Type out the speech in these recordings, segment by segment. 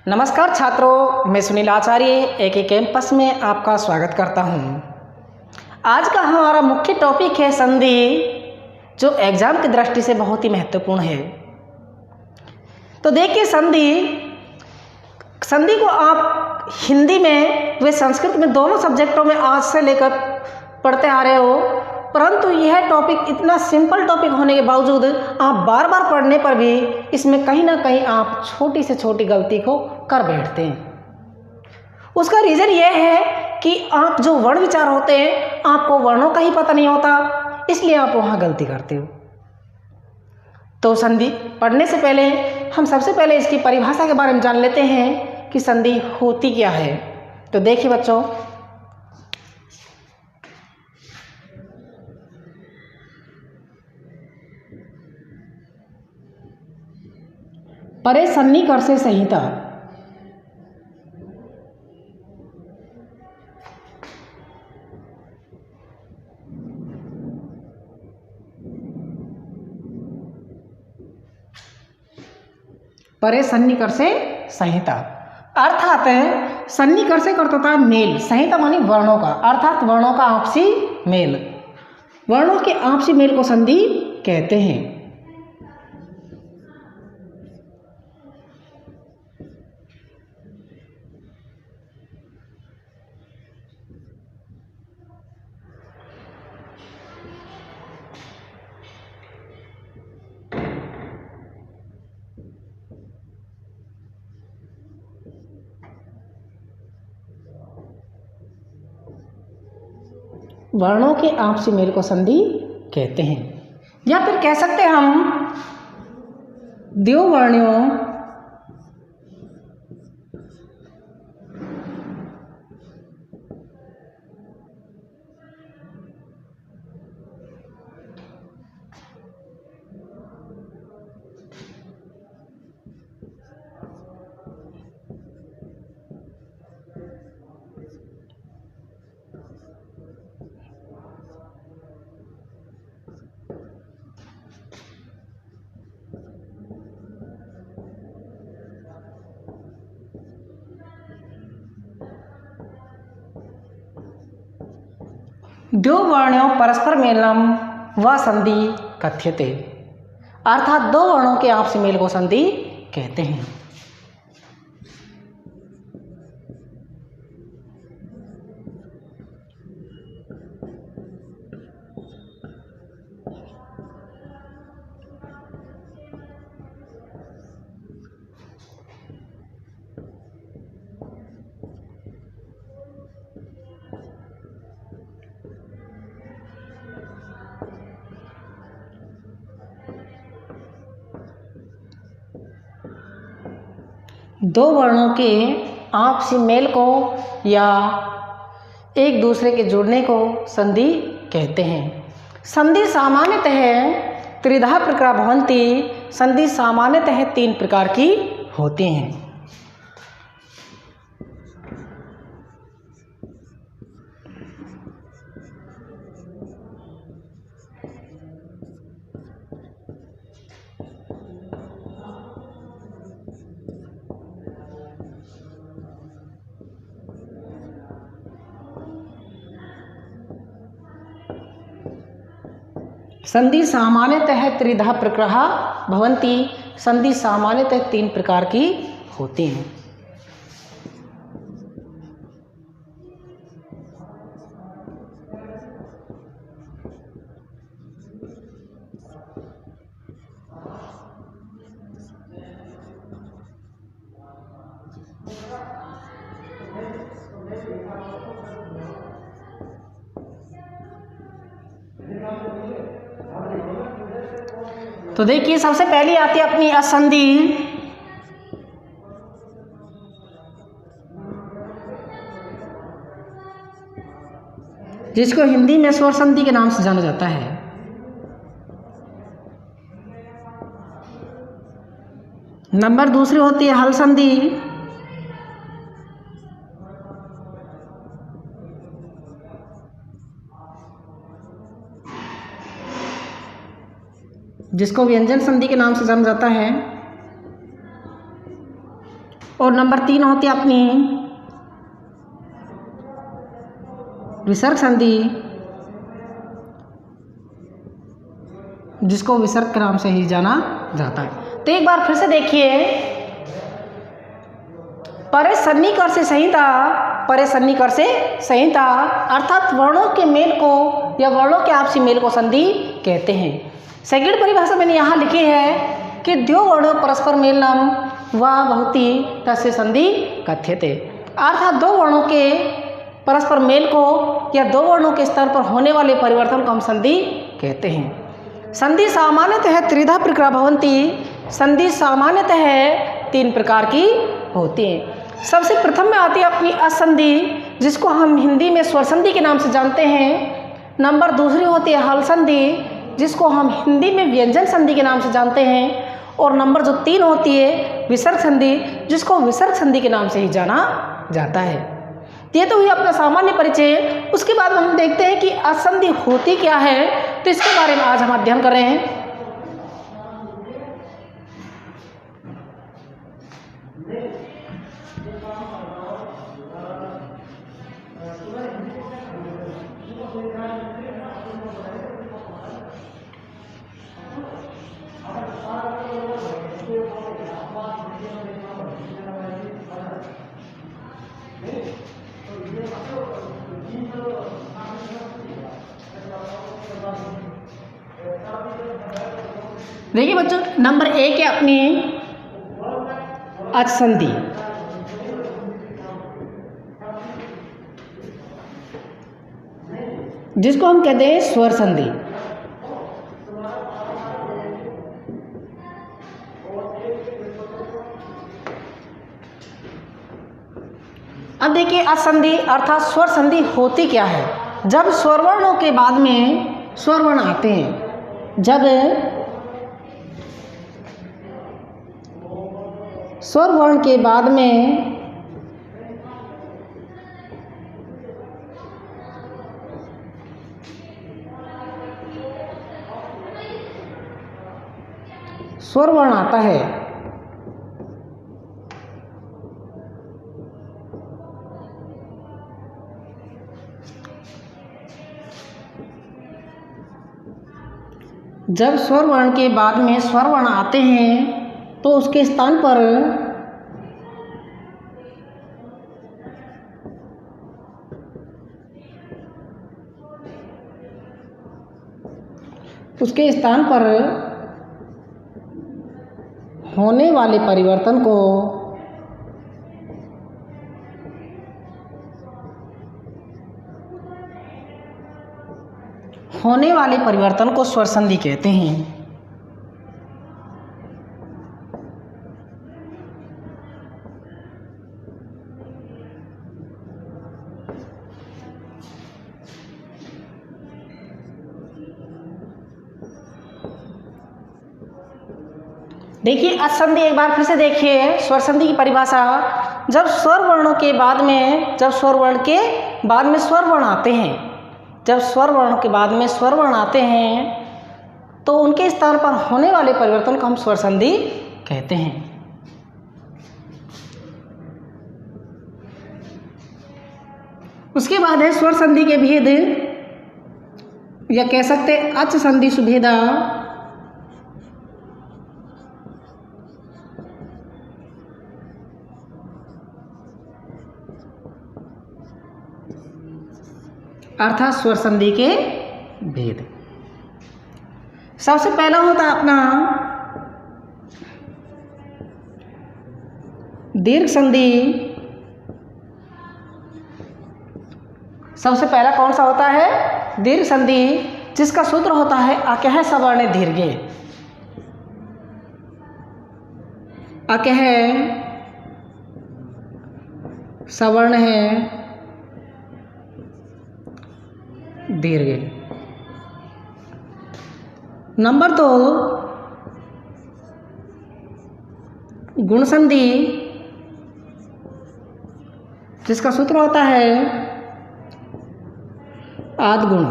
नमस्कार छात्रों, मैं सुनील आचार्य एक कैंपस में आपका स्वागत करता हूं। आज का हमारा मुख्य टॉपिक है संधि, जो एग्जाम की दृष्टि से बहुत ही महत्वपूर्ण है। तो देखिए, संधि को आप हिंदी में व संस्कृत में दोनों सब्जेक्टों में आज से लेकर पढ़ते आ रहे हो, परंतु यह टॉपिक इतना सिंपल टॉपिक होने के बावजूद आप बार बार पढ़ने पर भी इसमें कहीं ना कहीं आप छोटी से छोटी गलती को कर बैठते हैं। उसका रीज़न यह है कि आप जो वर्ण विचार होते हैं, आपको वर्णों का ही पता नहीं होता, इसलिए आप वहाँ गलती करते हो। तो संधि पढ़ने से पहले हम सबसे पहले इसकी परिभाषा के बारे में जान लेते हैं कि संधि होती क्या है। तो देखिए बच्चों, परे सन्निकर्ष संहिता। परे सन्निकर्ष संहिता अर्थात सन्निकर्ष करता था मेल, संहिता मानी वर्णों का, अर्थात वर्णों का आपसी मेल। वर्णों के आपसी मेल को संधि कहते हैं। वर्णों के आपसी मेल को संधि कहते हैं, या फिर कह सकते हैं हम द्विवर्णों द्विवर्णों परस्पर मेलनम व संधि कथ्यते, अर्थात दो वर्णों के आपसी मेल को संधि कहते हैं। दो वर्णों के आपसी मेल को या एक दूसरे के जुड़ने को संधि कहते हैं। संधि सामान्यतः त्रिधा प्रकार भवन्ति, संधि सामान्यतः तीन प्रकार की होती हैं। संधि सामान्यतः त्रिधा प्रकृः भवन्ति, संधि सामान्यतः तीन प्रकार की होती हैं। तो देखिए, सबसे पहली आती है अपनी असंधि। जिसको हिंदी में स्वर संधि के नाम से जाना जाता है। नंबर दूसरी होती है हल संधि। जिसको व्यंजन संधि के नाम से जाना जाता है। और नंबर 3 होती है अपनी विसर्ग संधि, जिसको विसर्ग के नाम से ही जाना जाता है। तो एक बार फिर से देखिए, परे सन्निकर से संहिता, परे सन्निकर से संहिता अर्थात वर्णों के मेल को या वर्णों के आपसी मेल को संधि कहते हैं। सेकंड परिभाषा मैंने यहाँ लिखी है कि द्यो वर्णों परस्पर मेलनम व बहुति तस्य संधि कथ्यते, अर्थात दो वर्णों के परस्पर मेल को या दो वर्णों के स्तर पर होने वाले परिवर्तन को हम संधि कहते हैं। संधि सामान्यतः त्रिधा प्रकार भवन्ति, संधि सामान्यतः 3 प्रकार की होती है। सबसे प्रथम में आती है अपनी असंधि, जिसको हम हिंदी में स्वर संधि के नाम से जानते हैं। नंबर दूसरी होती है हल संधि, जिसको हम हिंदी में व्यंजन संधि के नाम से जानते हैं। और नंबर जो 3 होती है विसर्ग संधि, जिसको विसर्ग संधि के नाम से ही जाना जाता है। ये तो हुई अपना सामान्य परिचय। उसके बाद हम देखते हैं कि असंधि होती क्या है, तो इसके बारे में आज हम अध्ययन कर रहे हैं। देखिए बच्चों, नंबर 1 है अपनी अच संधि, जिसको हम कहते हैं स्वर संधि। अब देखिए अच संधि अर्थात स्वर संधि होती क्या है। जब स्वरवर्णों के बाद में स्वरवर्ण आते हैं, जब स्वर वर्ण के बाद में स्वर वर्ण आता है, जब स्वर वर्ण के बाद में स्वर वर्ण आते हैं तो उसके स्थान पर होने वाले परिवर्तन को स्वर संधि कहते हैं। देखिए अच संधि एक बार फिर से देखिए, स्वर संधि की परिभाषा। जब स्वर वर्णों के बाद में स्वर वर्ण आते हैं, जब स्वर वर्ण के बाद में स्वर वर्ण आते हैं तो उनके स्थान पर होने वाले परिवर्तन को हम स्वर संधि कहते हैं। उसके बाद है स्वर संधि के भेद, या कह सकते अच संधि सुभेदा। अर्थात स्वर संधि के भेद। सबसे पहला होता है अपना दीर्घ संधि। सबसे पहला कौन सा होता है? दीर्घ संधि, जिसका सूत्र होता है अकह सवर्ण दीर्घे। अकह सवर्ण है दीर्घे। नंबर 2 गुण संधि, जिसका सूत्र होता है आद्गुण।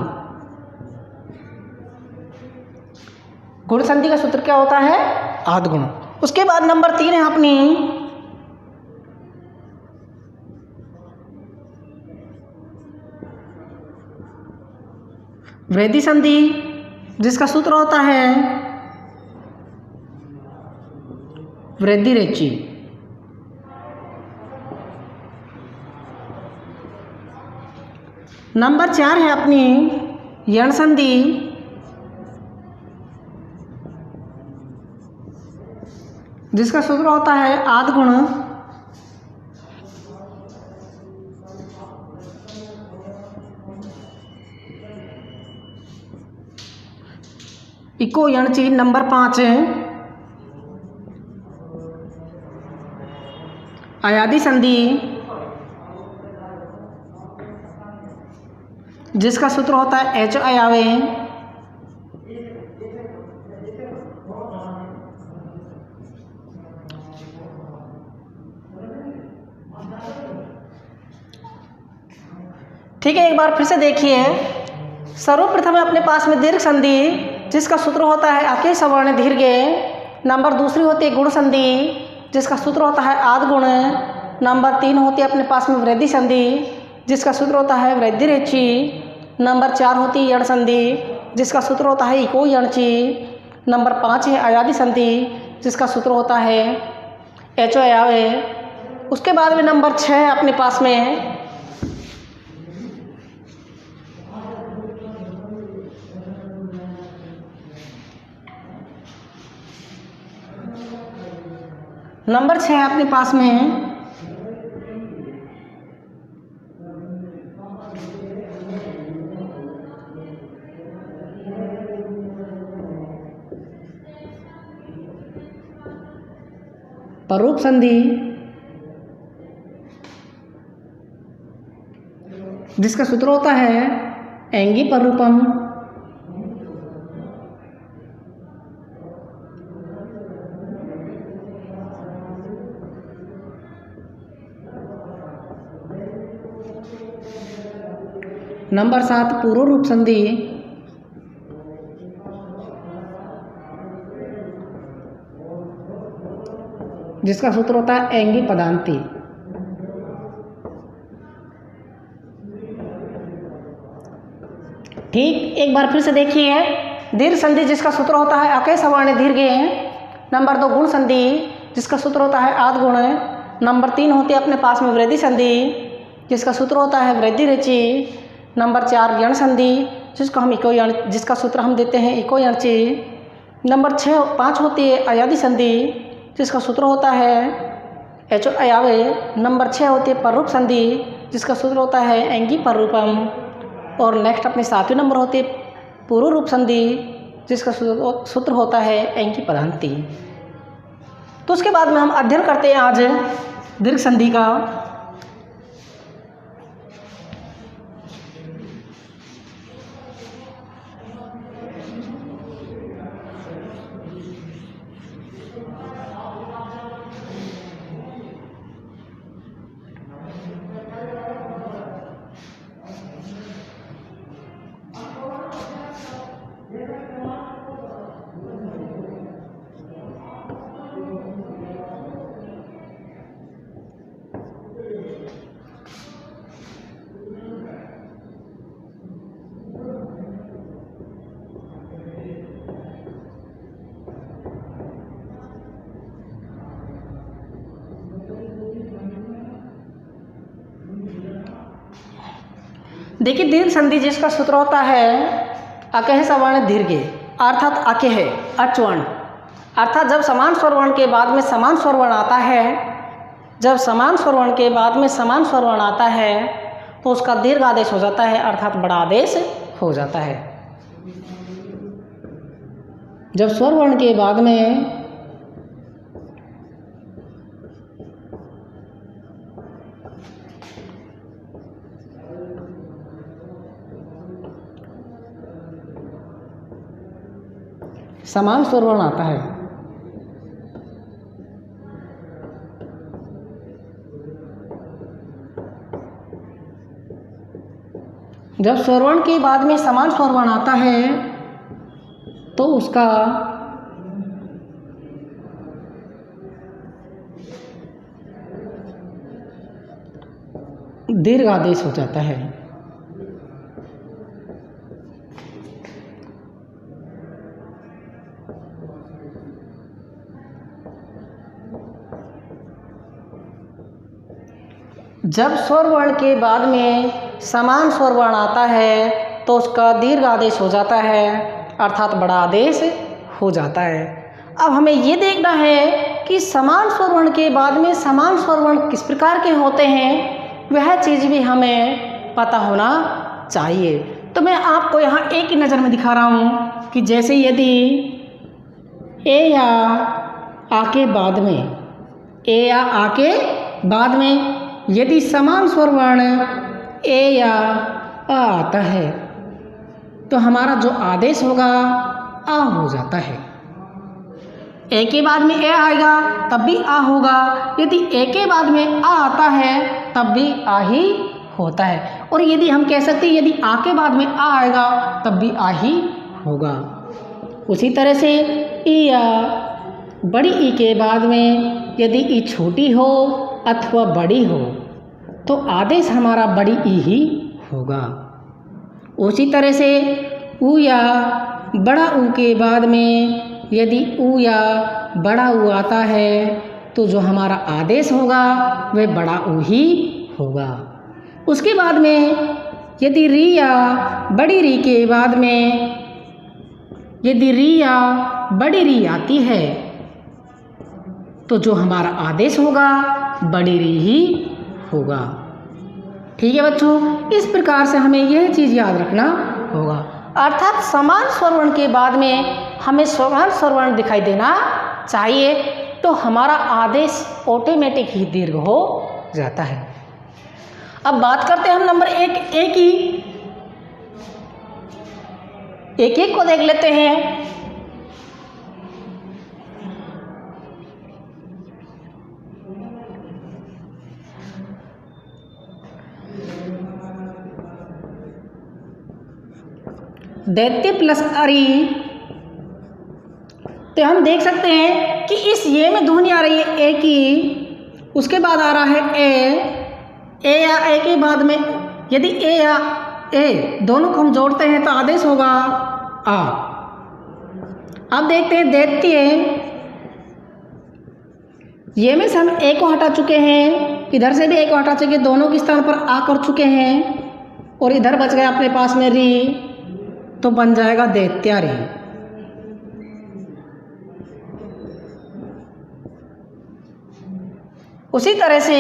गुण संधि का सूत्र क्या होता है? आद्गुण। उसके बाद नंबर 3 है अपनी वृद्धि संधि जिसका सूत्र होता है वृद्धि रेची। नंबर 4 है अपनी यण संधि जिसका सूत्र होता है आद गुण इको यणची। नंबर 5 अयादी संधि जिसका सूत्र होता है एच अयावे। ठीक है, एक बार फिर से देखिए। सर्वप्रथम अपने पास में दीर्घ संधि जिसका सूत्र होता है अके सवर्ण दीर्घ। नंबर दूसरी होती है गुण संधि जिसका सूत्र होता है आद गुण। नंबर 3 होती है अपने पास में वृद्धि संधि जिसका सूत्र होता है वृद्धि रेची। नंबर 4 होती है यण संधि जिसका सूत्र होता है इको यणची। नंबर 5 है अयादी संधि जिसका सूत्र होता है एचो अयावे। उसके बाद में नंबर 6 है अपने पास में नंबर 6 है अपने पास में परूप संधि जिसका सूत्र होता है एंगी परूपम। नंबर 7 पूर्व रूप संधि जिसका सूत्र होता है एंगी पदांती। ठीक, एक बार फिर से देखिए। दीर्घ संधि जिसका सूत्र होता है अके सवर्ण दीर्घ। नंबर 2 गुण संधि जिसका सूत्र होता है आद गुण। नंबर 3 होती है अपने पास में वृद्धि संधि जिसका सूत्र होता है वृद्धि रेची। नंबर 4 यण संधि जिसका सूत्र हम देते हैं इको यणची। नंबर 5 होती है अयादी संधि जिसका सूत्र होता है एचो अयावे। नंबर 6 होती है पररूप संधि जिसका सूत्र होता है एंगी पररूपम। और नेक्स्ट अपने 7वें नंबर होती है पूर्व रूप संधि जिसका सूत्र होता है एंगी पदांती। तो उसके बाद में हम अध्ययन करते हैं आज दीर्घ संधि का। देखिए, दीर्घ संधि जिसका सूत्र होता है अकह सवर्ण दीर्घ अर्थात अकह अचवर्ण। अर्थात जब समान स्वरवर्ण के बाद में समान स्वरवर्ण आता है, जब समान स्वरवर्ण के बाद में समान स्वरवर्ण आता है तो उसका दीर्घ आदेश हो जाता है अर्थात बड़ा आदेश हो जाता है। जब स्वरवर्ण के बाद में समान स्वरवर्ण आता है जब स्वरवर्ण के बाद में समान स्वरवर्ण आता है तो उसका दीर्घ आदेश हो जाता है। जब स्वर वर्ण के बाद में समान स्वर वर्ण आता है तो उसका दीर्घ आदेश हो जाता है, अर्थात बड़ा आदेश हो जाता है। अब हमें ये देखना है कि समान स्वर वर्ण के बाद में समान स्वर वर्ण किस प्रकार के होते हैं, वह चीज़ भी हमें पता होना चाहिए। तो मैं आपको यहाँ एक ही नज़र में दिखा रहा हूँ कि जैसे यदि ए या आ के बाद में, ए या आ के बाद में यदि समान स्वर वर्ण ए या आ आता है तो हमारा जो आदेश होगा आ हो जाता है। ए के बाद में ए आएगा तब भी आ होगा, यदि ए के बाद में आ आता है तब भी आ ही होता है। और यदि हम कह सकते हैं यदि आ के बाद में आ आएगा तब भी आ ही होगा। उसी तरह से ई या बड़ी ई के बाद में यदि ई छोटी हो अथवा बड़ी हो तो आदेश हमारा बड़ी ई ही होगा। उसी तरह से ऊ या बड़ा ऊ के बाद में यदि ऊ या बड़ा ऊ आता है तो जो हमारा आदेश होगा वह बड़ा ऊ ही होगा। उसके बाद में यदि री या बड़ी री के बाद में यदि री या बड़ी री आती है तो जो हमारा आदेश होगा बड़ी री ही होगा। ठीक है बच्चों, इस प्रकार से हमें यह चीज़ याद रखना होगा, अर्थात समान स्वर वर्ण के बाद में हमें समान स्वर वर्ण दिखाई देना चाहिए तो हमारा आदेश ऑटोमेटिक ही दीर्घ हो जाता है। अब बात करते हैं हम नंबर एक की, एक को देख लेते हैं। दैत्य प्लस अरी, तो हम देख सकते हैं कि इस ये में ध्वनि आ रही है ए की, उसके बाद आ रहा है ए या ए के बाद में यदि ए या ए दोनों को हम जोड़ते हैं तो आदेश होगा आ। अब देखते हैं दैत्य, ये में से हम ए को हटा चुके हैं, इधर से भी ए को हटा चुके, दोनों के स्थान पर आ कर चुके हैं और इधर बच गया अपने पास में री, तो बन जाएगा दैत्यारी। उसी तरह से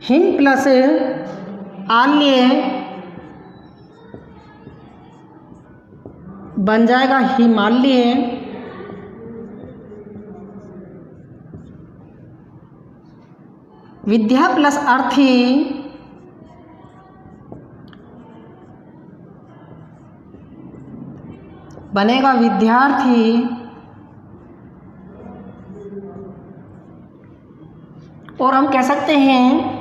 हिम प्लस आल्य बन जाएगा हिमालय। विद्या प्लस अर्थी बनेगा विद्यार्थी। और हम कह सकते हैं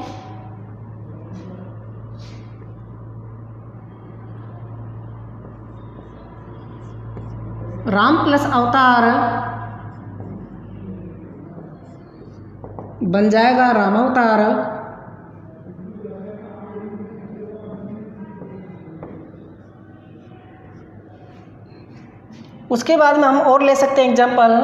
राम प्लस अवतार बन जाएगा रामावतार। उसके बाद में हम और ले सकते हैं एग्जाम्पल,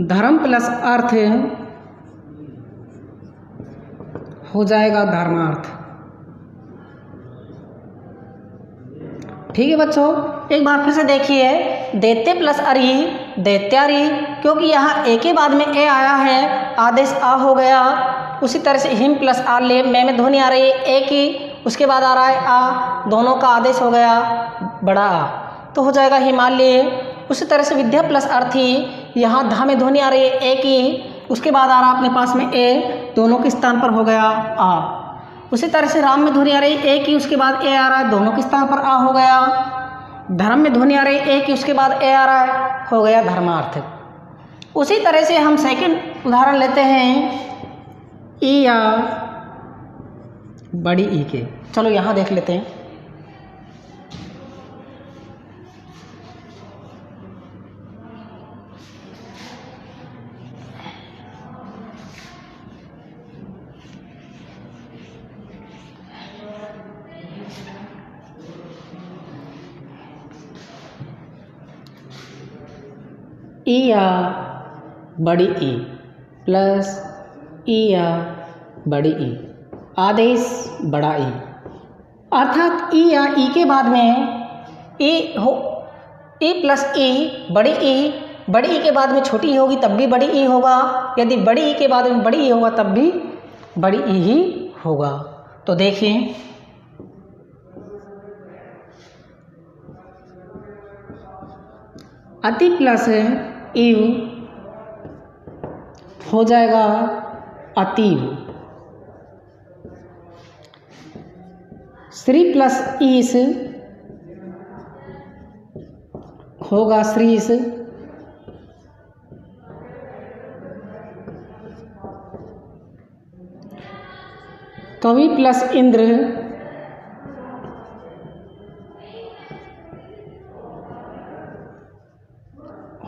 धर्म प्लस अर्थ हो जाएगा धर्मार्थ। ठीक है बच्चों, एक बार फिर से देखिए, दैत्य प्लस अरी दैत्यारी, क्योंकि यहाँ ए के बाद में ए आया है आदेश आ हो गया। उसी तरह से हिम प्लस आल्य, में ध्वनि आ रही है ए की, उसके बाद आ रहा है आ, दोनों का आदेश हो गया बड़ा आ, तो हो जाएगा हिमालय। उसी तरह से विद्या प्लस अर्थी, यहाँ धा में ध्वनि आ रही है ए की, उसके बाद आ रहा है अपने पास में ए, दोनों के स्थान पर हो गया आ। उसी तरह से राम में ध्वनि आ रही है ए की, उसके बाद ए आ रहा है, दोनों के स्थान पर आ हो गया। धर्म में ध्वनि आ रही है ए की, उसके बाद ए आ रहा है, हो गया धर्मार्थ। उसी तरह से हम सेकंड उदाहरण लेते हैं ई या बड़ी ई के। चलो यहाँ देख लेते हैं। ई या बड़ी ई प्लस ई या बड़ी ई आदेश बड़ा ई, अर्थात ई या ई के बाद में ई हो, ई प्लस ई बड़ी ई के बाद में छोटी ई होगी तब भी बड़ी ई होगा, यदि बड़ी ई के बाद में बड़ी ई होगा तब भी बड़ी ई ही होगा। तो देखिए अति प्लस इव हो जाएगा अतीव, श्री प्लस ईस होगा श्रीस, कवि प्लस इंद्र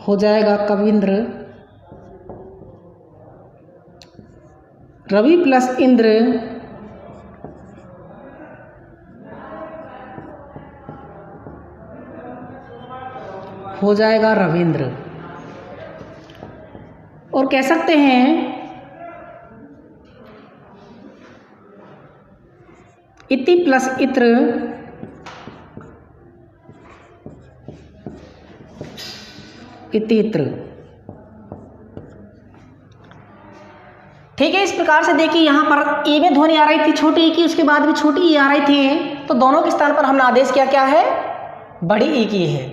हो जाएगा कविंद्र, रवि प्लस इंद्र हो जाएगा रविंद्र। और कह सकते हैं इति प्लस इत्र इतित्र। ठीक है, इस प्रकार से देखिए यहाँ पर ए में ध्वनि आ रही थी छोटी ई की, उसके बाद भी छोटी ई आ रही थी, तो दोनों के स्थान पर हमने आदेश किया क्या है, बड़ी ई की है।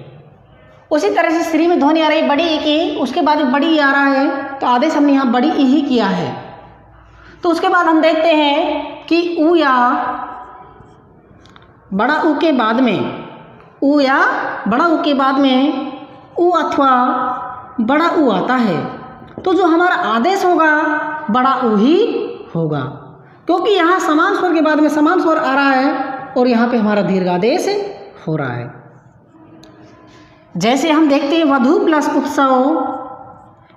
उसी तरह से श्री में ध्वनि आ रही बड़ी ई की, उसके बाद भी बड़ी ई आ रहा है, तो आदेश हमने यहाँ बड़ी ई ही किया है। तो उसके बाद हम देखते हैं कि ऊ या बड़ा ऊ के बाद में, ऊ या बड़ा ऊ के बाद में ऊ अथवा बड़ा ऊ आता है, तो जो हमारा आदेश होगा बड़ा ऊ ही होगा, क्योंकि यहाँ समान स्वर के बाद में समान स्वर आ रहा है और यहाँ पे हमारा दीर्घादेश हो रहा है। जैसे हम देखते हैं वधु प्लस उत्सव,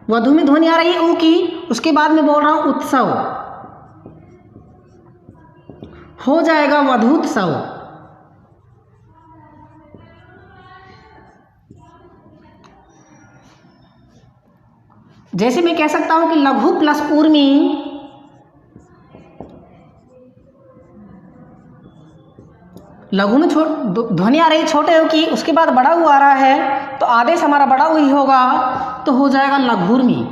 वधु में ध्वनि आ रही है ऊ की, उसके बाद में बोल रहा हूँ उत्सव, हो जाएगा वधूत्सव। जैसे मैं कह सकता हूं कि लघु प्लस ऊर्मी, लघु में ध्वनि आ रही है छोटे ऊ की, उसके बाद बड़ा ऊ आ रहा है, तो आदेश हमारा बड़ा ऊ ही होगा, तो हो जाएगा लघुर्मी।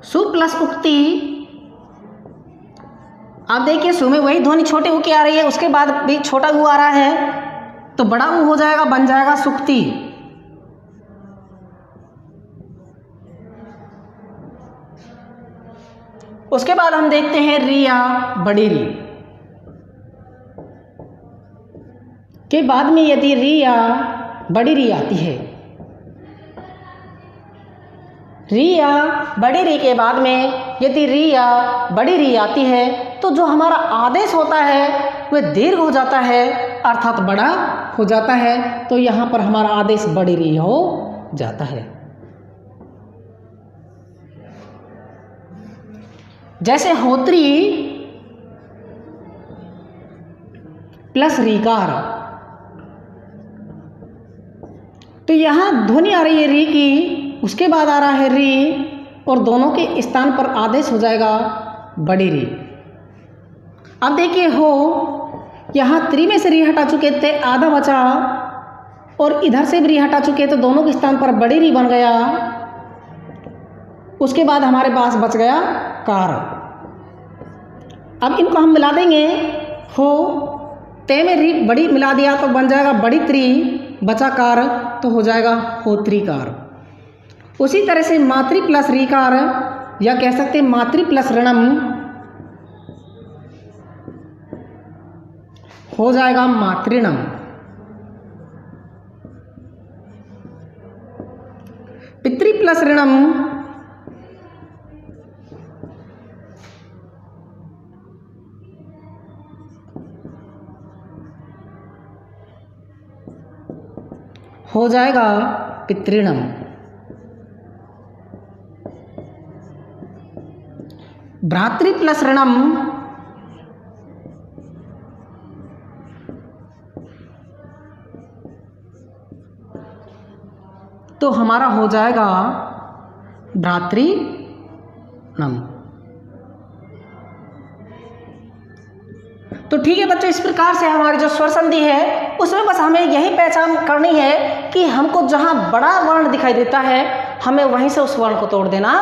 सु प्लस उक्ति, आप देखिए सु में वही ध्वनि छोटे ऊ की आ रही है, उसके बाद भी छोटा ऊ आ रहा है, तो बड़ा ऊ हो जाएगा, बन जाएगा सुक्ति। उसके बाद हम देखते हैं रिया बड़ी री के बाद में यदि रिया बड़ी री आती है, रिया बड़ी री के बाद में यदि रिया बड़ी री आती है, तो जो हमारा आदेश होता है वह दीर्घ हो जाता है, अर्थात बड़ा हो जाता है, तो यहाँ पर हमारा आदेश बड़ी री हो जाता है। जैसे होत्री प्लस रीकार, तो यहाँ ध्वनि आ रही है री की, उसके बाद आ रहा है री, और दोनों के स्थान पर आदेश हो जाएगा बड़ी री। अब देखिए हो, यहाँ त्रि में से री हटा चुके थे, आधा बचा, और इधर से भी री हटा चुके, तो दोनों के स्थान पर बड़ी री बन गया। उसके बाद हमारे पास बच गया कार। अब इनको हम मिला देंगे, हो ते में री बड़ी मिला दिया तो बन जाएगा बड़ी त्री, बचा कार, तो हो जाएगा होत्रीकार। उसी तरह से मातृ प्लस रीकार, या कह सकते हैं मातृ प्लस ऋणम, हो जाएगा मातृणम। पितृ प्लस ऋणम हो जाएगा पितृणम। भ्रातृ प्लस ऋणम तो हमारा हो जाएगा भ्रातृ नम। तो ठीक है बच्चों, इस प्रकार से हमारी जो स्वर संधि है उसमें बस हमें यही पहचान करनी है कि हमको जहाँ बड़ा वर्ण दिखाई देता है हमें वहीं से उस वर्ण को तोड़ देना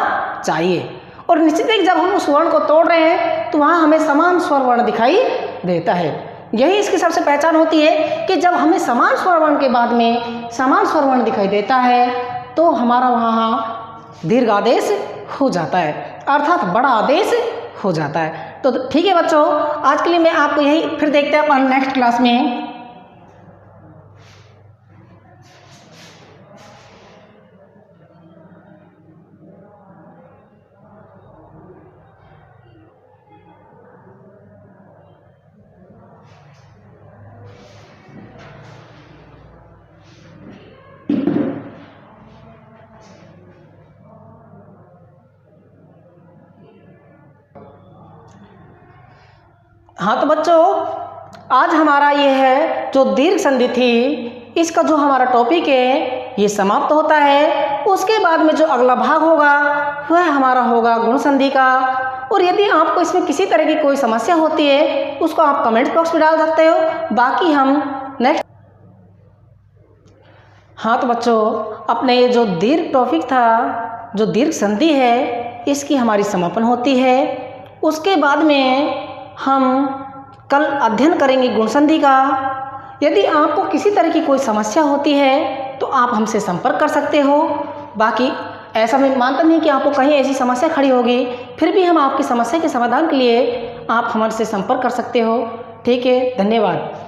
चाहिए। और निश्चित है कि जब हम उस वर्ण को तोड़ रहे हैं तो वहाँ हमें समान स्वर वर्ण दिखाई देता है। यही इसकी सबसे पहचान होती है कि जब हमें समान स्वर वर्ण के बाद में समान स्वर वर्ण दिखाई देता है तो हमारा वहाँ दीर्घ आदेश हो जाता है, अर्थात बड़ा आदेश हो जाता है। तो ठीक है बच्चों, आज के लिए मैं आपको यही फिर देखते हैं अपन नेक्स्ट क्लास में। हाँ तो बच्चों, आज हमारा ये है जो दीर्घ संधि थी, इसका जो हमारा टॉपिक है ये समाप्त होता है। उसके बाद में जो अगला भाग होगा वह हमारा होगा गुण संधि का। और यदि आपको इसमें किसी तरह की कोई समस्या होती है उसको आप कमेंट बॉक्स में डाल सकते हो। बाकी हम नेक्स्ट। हाँ तो बच्चों, अपने ये जो दीर्घ टॉपिक था, जो दीर्घ संधि है, इसकी हमारी समापन होती है। उसके बाद में हम कल अध्ययन करेंगे गुण संधि का। यदि आपको किसी तरह की कोई समस्या होती है तो आप हमसे संपर्क कर सकते हो। बाकी ऐसा मैं मानता नहीं कि आपको कहीं ऐसी समस्या खड़ी होगी, फिर भी हम आपकी समस्या के समाधान के लिए आप हमारे से संपर्क कर सकते हो। ठीक है, धन्यवाद।